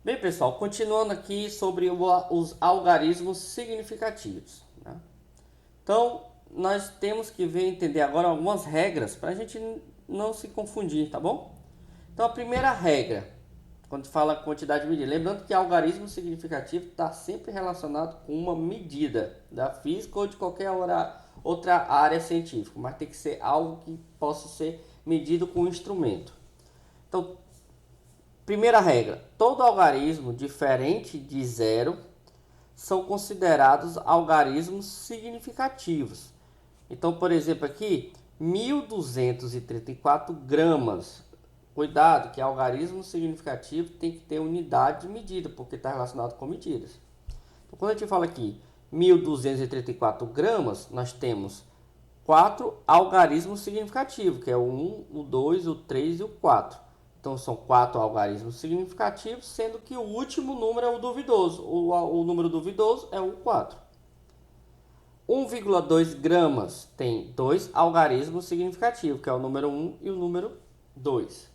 Bem, pessoal, continuando aqui sobre os algarismos significativos, né? Então, nós temos que entender agora algumas regras para a gente não se confundir, tá bom? Então, a primeira regra, quando fala quantidade de medida, lembrando que algarismo significativo está sempre relacionado com uma medida da física ou de qualquer outra área científica, mas tem que ser algo que possa ser medido com um instrumento. Então, primeira regra, todo algarismo diferente de zero são considerados algarismos significativos. Então, por exemplo, aqui, 1234 gramas. Cuidado, que algarismo significativo tem que ter unidade de medida, porque está relacionado com medidas. Então, quando a gente fala aqui 1234 gramas, nós temos 4 algarismos significativos, que é o 1, o 2, o 3 e o 4. Então, são 4 algarismos significativos, sendo que o último número é o duvidoso. O número duvidoso é o 4. 1,2 gramas tem 2 algarismos significativos, que é o número 1 e o número 2.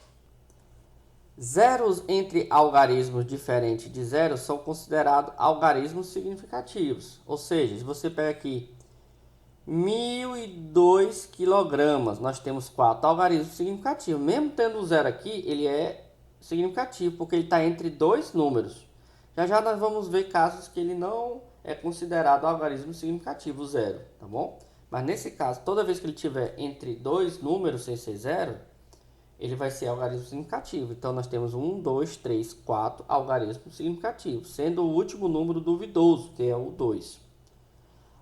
Zeros entre algarismos diferentes de zero são considerados algarismos significativos. Ou seja, se você pega aqui 1.002 quilogramas, nós temos 4 algarismos significativos. Mesmo tendo o zero aqui, ele é significativo, porque ele está entre dois números. Já já nós vamos ver casos que ele não é considerado algarismo significativo, o zero, tá bom? Mas nesse caso, toda vez que ele tiver entre dois números sem ser zero, ele vai ser algarismo significativo. Então, nós temos 1, 2, 3, 4 algarismos significativos, sendo o último número duvidoso, que é o 2.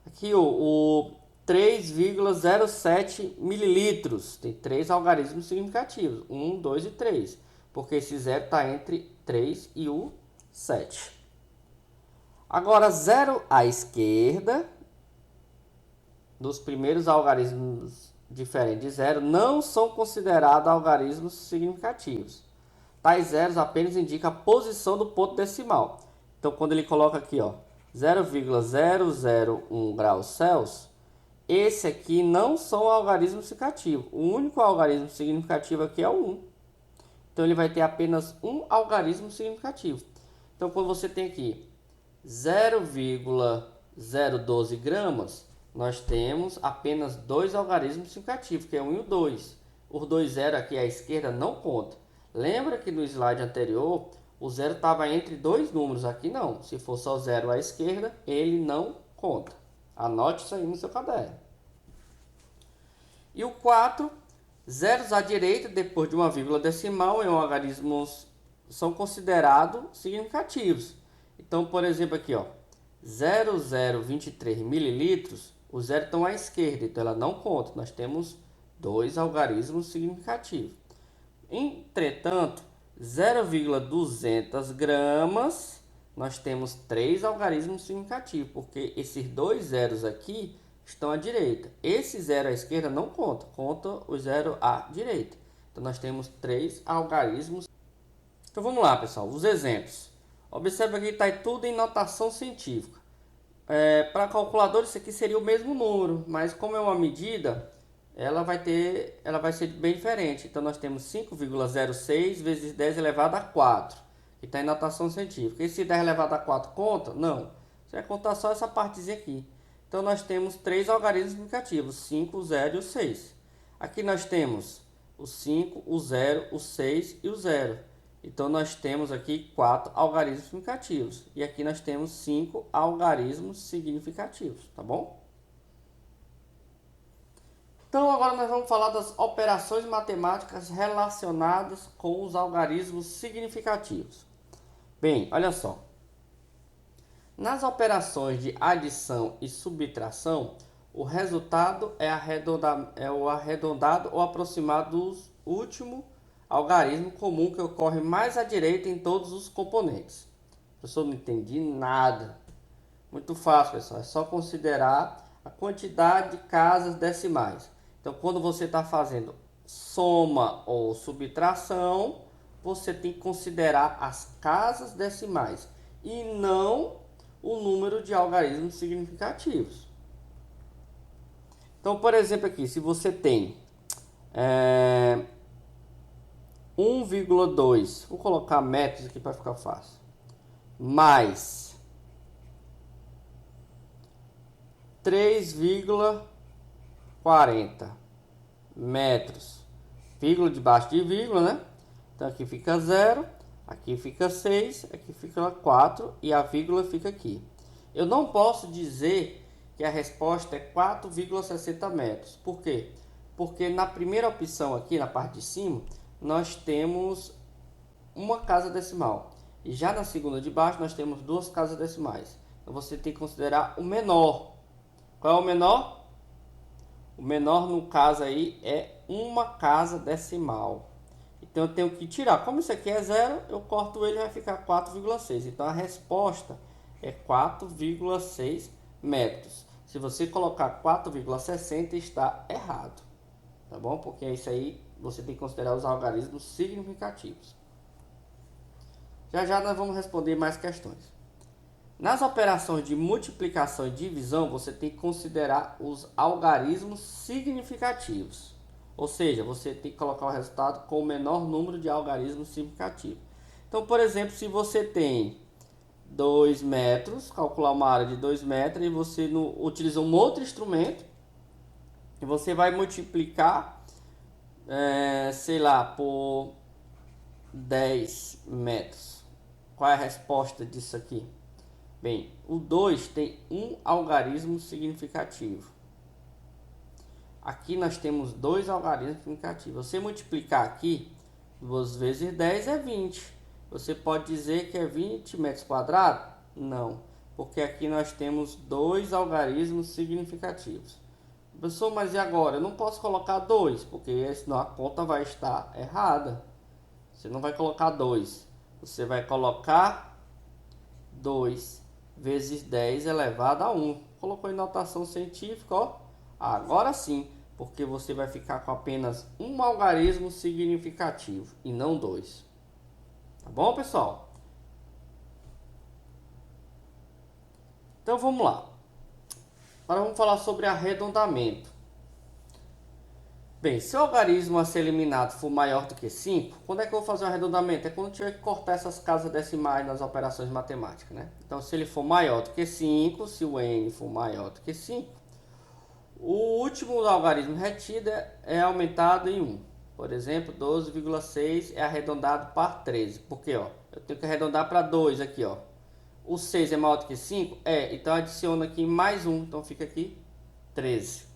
Aqui o 3,07 mililitros. Tem 3 algarismos significativos. 1, 2 e 3. Porque esse zero está entre 3 e o 7. Agora, zero à esquerda, dos primeiros algarismos diferentes de zero, não são considerados algarismos significativos. Tais zeros apenas indicam a posição do ponto decimal. Então, quando ele coloca aqui, ó, 0,001 graus Celsius, esse aqui não são algarismos significativos. O único algarismo significativo aqui é o 1. Então, ele vai ter apenas um algarismo significativo. Então, quando você tem aqui 0,012 gramas, nós temos apenas dois algarismos significativos, que é 1 e o 2. Os dois zeros aqui à esquerda não conta. Lembra que no slide anterior, o zero estava entre dois números, aqui não. Se for só zero à esquerda, ele não conta. Anote isso aí no seu caderno. E o 4, zeros à direita, depois de uma vírgula decimal, em um algarismo são considerados significativos. Então, por exemplo, aqui, ó, 0,023 mililitros, os zeros estão à esquerda, então ela não conta. Nós temos dois algarismos significativos. Entretanto, 0,200 gramas, nós temos 3 algarismos significativos, porque esses dois zeros aqui estão à direita. Esse zero à esquerda não conta, conta o zero à direita. Então, nós temos 3 algarismos. Então, vamos lá, pessoal, os exemplos. Observe aqui, está tudo em notação científica. Para calculador, isso aqui seria o mesmo número, mas como é uma medida, ela vai ser bem diferente. Então, nós temos 5,06 vezes 10 elevado a 4, que está em notação científica. E se 10 elevado a 4 conta? Não. Você vai contar só essa partezinha aqui. Então, nós temos 3 algarismos significativos, 5, o 0 e o 6. Aqui nós temos o 5, o 0, o 6 e o 0. Então, nós temos aqui 4 algarismos significativos. E aqui nós temos 5 algarismos significativos, tá bom? Então, agora nós vamos falar das operações matemáticas relacionadas com os algarismos significativos. Bem, olha só. Nas operações de adição e subtração, o resultado é o arredondado ou aproximado do último algarismo comum que ocorre mais à direita em todos os componentes. Professor, não entendi nada. Muito fácil, pessoal. É só considerar a quantidade de casas decimais. Então, quando você está fazendo soma ou subtração, você tem que considerar as casas decimais e não o número de algarismos significativos. Então, por exemplo, aqui, se você tem 1,2, vou colocar metros aqui para ficar fácil. mais 3,40 metros, vírgula debaixo de vírgula, né? Então aqui fica 0, aqui fica 6, aqui fica 4 e a vírgula fica aqui. Eu não posso dizer que a resposta é 4,60 metros. Por quê? Porque na primeira opção aqui, na parte de cima, nós temos uma casa decimal. E já na segunda de baixo, nós temos duas casas decimais. Então você tem que considerar o menor. Qual é o menor? O menor no caso aí é uma casa decimal. Então eu tenho que tirar. Como isso aqui é 0, eu corto ele e vai ficar 4,6. Então a resposta é 4,6 metros. Se você colocar 4,60 está errado. Tá bom? Porque isso aí você tem que considerar os algarismos significativos. Já já nós vamos responder mais questões. Nas operações de multiplicação e divisão, você tem que considerar os algarismos significativos. Ou seja, você tem que colocar o resultado com o menor número de algarismos significativos. Então, por exemplo, se você tem 2 metros, calcular uma área de 2 metros, e você utiliza um outro instrumento, e você vai multiplicar, sei lá, por 10 metros. Qual é a resposta disso aqui? Bem, o 2 tem um algarismo significativo. Aqui nós temos dois algarismos significativos. Você multiplicar aqui, 2 vezes 10 é 20. Você pode dizer que é 20 metros quadrados? Não, porque aqui nós temos dois algarismos significativos. Professor, mas e agora? Eu não posso colocar 2, porque senão a conta vai estar errada. Você não vai colocar 2. Você vai colocar 2 vezes 10 elevado a 1. Colocou em notação científica, ó. Agora sim, porque você vai ficar com apenas um algarismo significativo e não 2. Tá bom, pessoal? Então vamos lá. Agora vamos falar sobre arredondamento. Bem, se o algarismo a ser eliminado for maior do que 5, quando é que eu vou fazer o arredondamento? É quando eu tiver que cortar essas casas decimais nas operações matemáticas, né? Então, se ele for maior do que 5, se o n for maior do que 5, o último algarismo retido é aumentado em 1. Por exemplo, 12,6 é arredondado para 13. Porque, ó, eu tenho que arredondar para 2 aqui, ó. O 6 é maior do que 5? É, então adiciona aqui mais 1. Então fica aqui 13.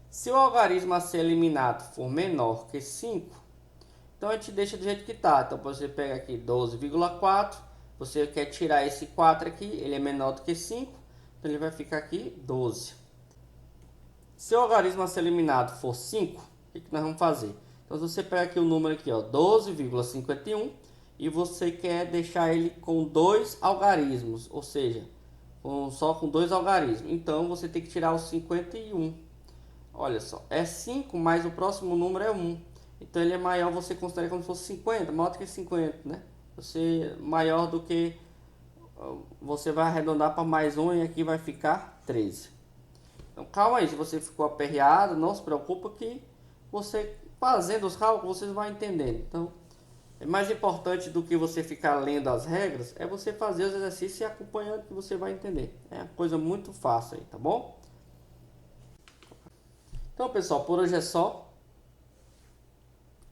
Se o algarismo a ser eliminado for menor que 5, então a gente deixa do jeito que está. Então você pega aqui 12,4. Você quer tirar esse 4 aqui, ele é menor do que 5. Então ele vai ficar aqui 12. Se o algarismo a ser eliminado for 5, o que nós vamos fazer? Então você pega aqui o número aqui, ó, 12,51, e você quer deixar ele com dois algarismos, ou seja, só com dois algarismos. Então você tem que tirar o 51. Olha só, é 5, mas o próximo número é 1. Então ele é maior, você considera como se fosse 50, maior do que 50, né? Você maior do que, você vai arredondar para mais 1 e aqui vai ficar 13. Então calma aí, se você ficou aperreado, não se preocupa que você fazendo os cálculos vocês vão entendendo. Então é mais importante do que você ficar lendo as regras, é você fazer os exercícios e acompanhando que você vai entender. É uma coisa muito fácil aí, tá bom? Então pessoal, por hoje é só.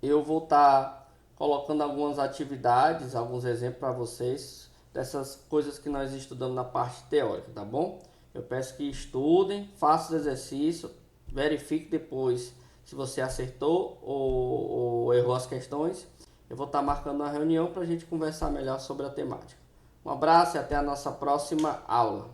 Eu vou estar colocando algumas atividades, alguns exemplos para vocês dessas coisas que nós estudamos na parte teórica, tá bom? Eu peço que estudem, façam os exercícios, verifique depois se você acertou ou errou as questões. Eu vou estar marcando uma reunião para a gente conversar melhor sobre a temática. Um abraço e até a nossa próxima aula.